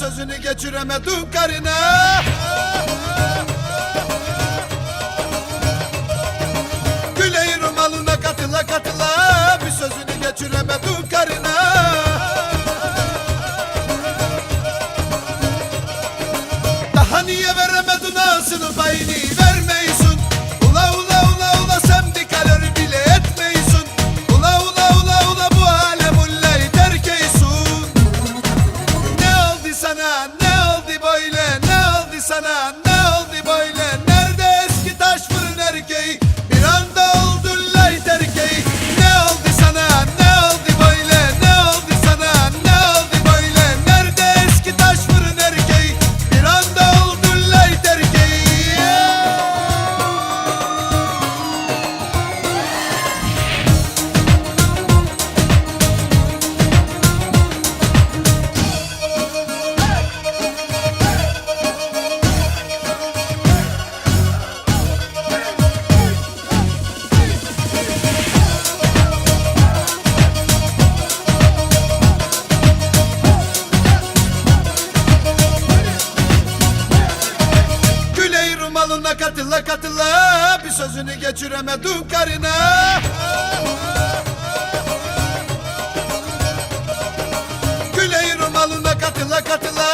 sözünü geçiremedin karına. Güleyi rumalına katıla katıla bir sözünü geçiremedin karına. Daha niye veremedin ağzını payını vermeyisun. Ula ula ula ula sen bir kalori bile etmeyisun. Ula ula ula ula bu alem ullayı terk eysun. Ne oldu sana ne oldu böyle, ne oldu sana ne oldu böyle. Nerede eski taş fırın erkeği, bir anda oldun layt erkeği. Ne oldu sana ne oldu böyle, ne oldu sana ne oldu böyle. Nerede eski taş fırın erkeği, bir anda oldun layt erkeği. Güleyi rumalına katıla katıla bir sözünü geçiremedin karına. Güleyi rumalına katıla katıla